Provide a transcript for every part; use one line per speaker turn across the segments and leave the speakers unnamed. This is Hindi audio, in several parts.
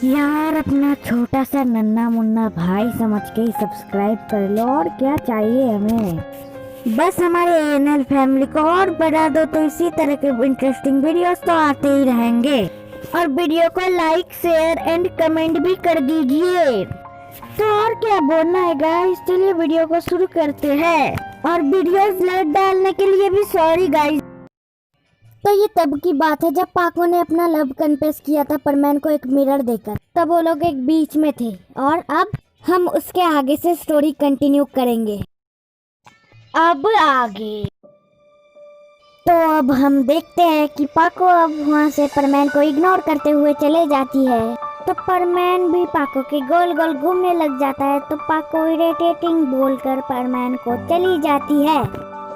यार अपना छोटा सा नन्ना मुन्ना भाई समझ के ही सब्सक्राइब कर लो। और क्या चाहिए हमें, बस हमारे एएनएल फैमिली को और बढ़ा दो तो इसी तरह के इंटरेस्टिंग वीडियोस तो आते ही रहेंगे। और वीडियो को लाइक शेयर एंड कमेंट भी कर दीजिए। तो और क्या बोलना है गाइस, चलिए वीडियो को शुरू करते हैं। और वीडियोस लेट डालने के लिए भी सॉरी गाइस। तो ये तब की बात है जब पाको ने अपना लव कन्फेस किया था परमैन को एक मिरर देकर। तब वो लोग एक बीच में थे और अब हम उसके आगे से स्टोरी कंटिन्यू करेंगे। अब आगे तो अब हम देखते हैं कि पाको अब वहाँ से परमैन को इग्नोर करते हुए चले जाती है। तो परमैन भी पाको के गोल गोल घूमने लग जाता है। तो पाको इरिटेटिंग बोलकर परमैन को चली जाती है।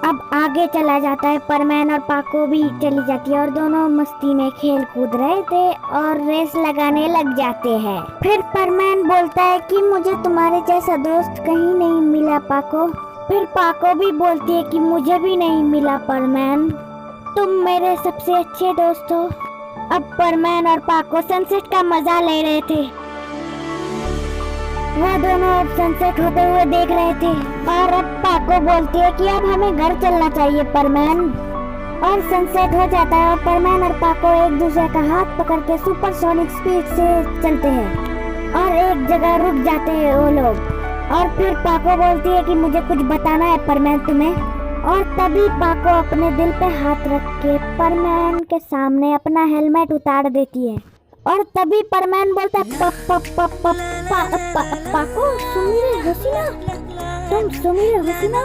अब आगे चला जाता है, परमैन और पाको भी चली जाती है और दोनों मस्ती में खेल कूद रहे थे और रेस लगाने लग जाते हैं। फिर परमैन बोलता है कि मुझे तुम्हारे जैसा दोस्त कहीं नहीं मिला पाको। फिर पाको भी बोलती है कि मुझे भी नहीं मिला परमैन, तुम मेरे सबसे अच्छे दोस्त हो। अब परमैन और पाको सनसेट का मजा ले रहे थे। वह दोनों अब सनसेट होते हुए देख रहे थे और अब पाको बोलती है कि अब हमें घर चलना चाहिए परमैन। और सनसेट हो जाता है और परमैन और पाको एक दूसरे का हाथ पकड़ के सुपरसोनिक स्पीड से चलते हैं और एक जगह रुक जाते हैं वो लोग। और फिर पाको बोलती है कि मुझे कुछ बताना है परमैन तुम्हें। और तभी पाको अपने दिल पे हाथ रख के परमैन के सामने अपना हेलमेट उतार देती है। और तभी परमैन बोलता है पाको सुमीरे हसीना, तुम सुमीरे हसीना।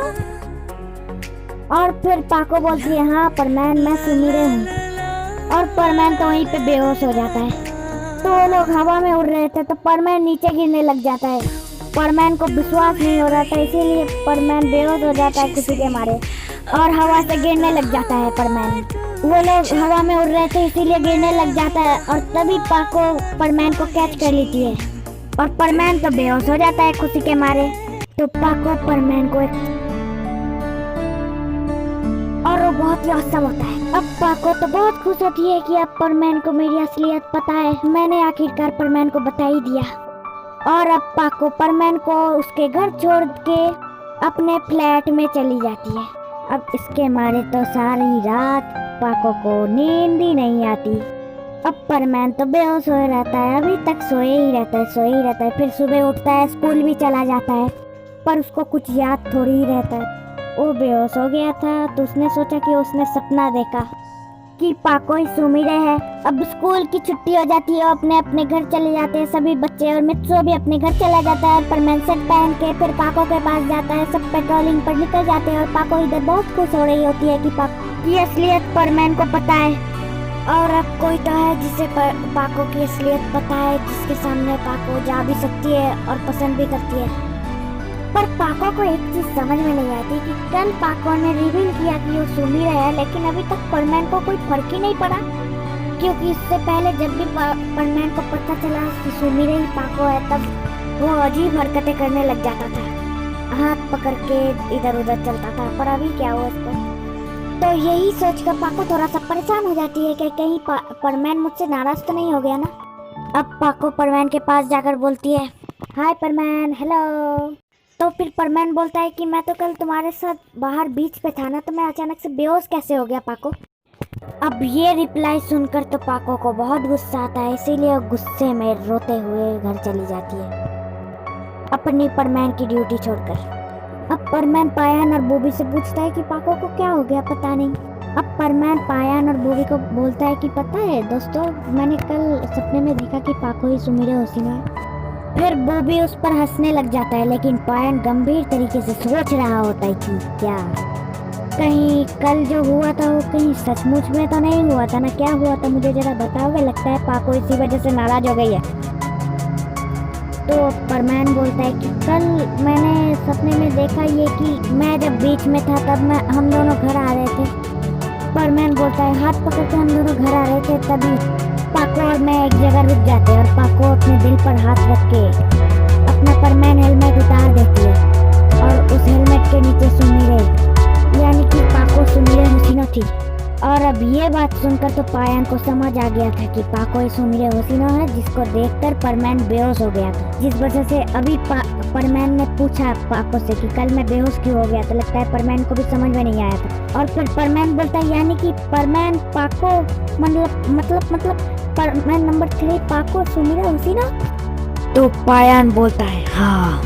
और फिर पाको बोलती है हाँ परमैन मैं सुमीरे हूँ। और परमैन तो वहीं पे बेहोश हो जाता है। तो वो लोग हवा में उड़ रहे थे तो परमैन नीचे गिरने लग जाता है। परमैन को विश्वास नहीं हो रहा था इसीलिए परमैन बेहोश हो जाता है खुशी के मारे और हवा से गिरने लग जाता है परमैन। वो लोग हवा में उड़ रहे थे इसीलिए गिरने लग जाता है और तभी पाको परमैन को कैच कर लेती है और परमैन तो बेहोश हो जाता है खुशी के मारे। तो पाको परमैन को और वो बहुत ही औसम होता है। अब पाको तो बहुत खुश होती है कि अब परमैन को मेरी असलियत पता है, मैंने आखिरकार परमैन को बता ही दिया। और अब पाको परमैन को उसके घर छोड़ के अपने फ्लैट में चली जाती है। अब इसके मारे तो सारी रात पाको को नींद ही नहीं आती। अब परमैन तो बेहोश हो रहता है, अभी तक सोए ही रहता है। फिर सुबह उठता है, स्कूल भी चला जाता है पर उसको कुछ याद थोड़ी ही रहता है। वो बेहोश हो गया था तो उसने सोचा कि उसने सपना देखा कि पाको ही सुमीरे है। अब स्कूल की छुट्टी हो जाती है, अपने अपने घर चले जाते हैं सभी बच्चे और मित्रो भी अपने घर चला जाता है। परमैन सेट पहन के फिर पाको के पास जाता है, सब पेट्रोलिंग पर निकल जाते हैं और पाको इधर बहुत खुश हो रही होती है कि पाको की असलियत परमैन को पता है। और अब कोई तो है जिसे पाको की असलियत पता है, जिसके सामने पाको जा भी सकती है और पसंद भी करती है। पर पाको को एक चीज समझ में नहीं आती कि कल पाको ने रिवील किया कि वो सुमीरे है लेकिन अभी तक परमैन को कोई फर्क ही नहीं पड़ा, क्योंकि इससे पहले जब भी परमैन को पता चला कि सुमीरे ही पाको है तब वो अजीब हरकतें करने लग जाता था, हाथ पकड़ के इधर उधर चलता था। पर अभी क्या हुआ इसको, तो यही सोचकर पाको थोड़ा सा परेशान हो जाती है कि कहीं परमैन मुझसे नाराज तो नहीं हो गया ना। अब पाको परमैन के पास जाकर बोलती है हाय परमैन, हेलो। तो फिर परमैन बोलता है कि मैं तो कल तुम्हारे साथ बाहर बीच पे था ना, तो मैं अचानक से बेहोश कैसे हो गया पाको। अब ये रिप्लाई सुनकर तो पाको को बहुत गुस्सा आता है, इसीलिए वो गुस्से में रोते हुए घर चली जाती है अपनी परमैन की ड्यूटी छोड़कर। अब परमैन पायन और बूबी से पूछता है कि पाको को क्या हो गया पता नहीं। अब परमैन पायन और बूबी को बोलता है कि पता है दोस्तों, मैंने कल सपने में देखा कि पाको ही सुमीरे हसीना है। फिर बूबी उस पर हंसने लग जाता है लेकिन पायन गंभीर तरीके से सोच रहा होता है कि क्या कहीं कल जो हुआ था वो कहीं सचमुच में तो नहीं हुआ था ना, क्या हुआ था मुझे जरा बताओगे, लगता है पाको इसी वजह से नाराज हो गई है। तो परमैन बोलता है कि कल मैंने सपने में देखा ये कि मैं जब बीच में था तब हम दोनों घर आ रहे थे। परमैन बोलता है हाथ पकड़ के हम दोनों घर आ रहे थे, तभी पाको और मैं एक जगह रुक जाते हैं और पाको अपने दिल पर हाथ रख के अपना परमैन हेलमेट उतार देती है और उस हेलमेट के नीचे सुमीरे यानी कि पाको सुमीरे हसीना थी। और अब ये बात सुनकर तो पायन को समझ आ गया था कि पाको ये सुमिरे होसिनो है, जिसको देखकर परमैन बेहोश हो गया था। जिस वजह से अभी परमैन ने पूछा पाको से कि कल मैं बेहोश क्यों हो गया, तो लगता है परमैन को भी समझ में नहीं आया था। और फिर परमैन बोलता है यानी कि परमैन पाको मतलब परमैन नंबर 3 पाको सुमिरे होसिनो। तो पायन बोलता है हाँ।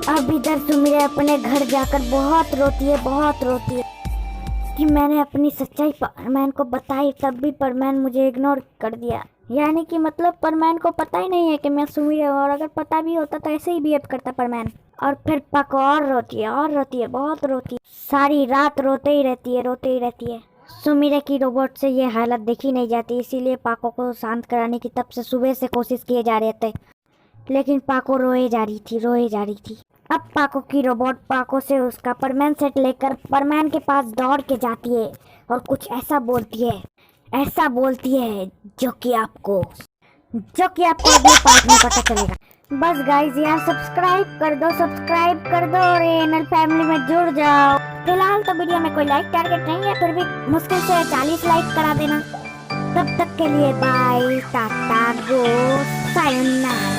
अब इधर सुमिरे अपने घर जाकर बहुत रोती है कि मैंने अपनी सच्चाई परमैन को बताई, तब भी परमैन मुझे इग्नोर कर दिया। यानी कि मतलब परमैन को पता ही नहीं है कि मैं सुमिरे हूँ, और अगर पता भी होता तो ऐसे ही बिहेव करता परमैन। और फिर पाको और रोती है, बहुत रोती है, सारी रात रोते ही रहती है। सुमिरे की रोबोट से ये हालत देखी नहीं जाती, इसीलिए पाको को शांत कराने की तब से सुबह से कोशिश किए जा रहे थे, लेकिन पाको रोए जा रही थी। अब पाको की रोबोट पाको से उसका परमैन सेट लेकर परमैन के पास दौड़ के जाती है और कुछ ऐसा बोलती है जो कि आपको अगले पार्ट में पता चलेगा। बस गाइस यार सब्सक्राइब कर दो और एनएल फैमिली में जुड़ जाओ। फिलहाल तो वीडियो में कोई लाइक टारगेट नहीं है, फिर भी मुश्किल से 40 लाइक करा देना। तब तक के लिए बाय, टाटा, गो, सायोनारा।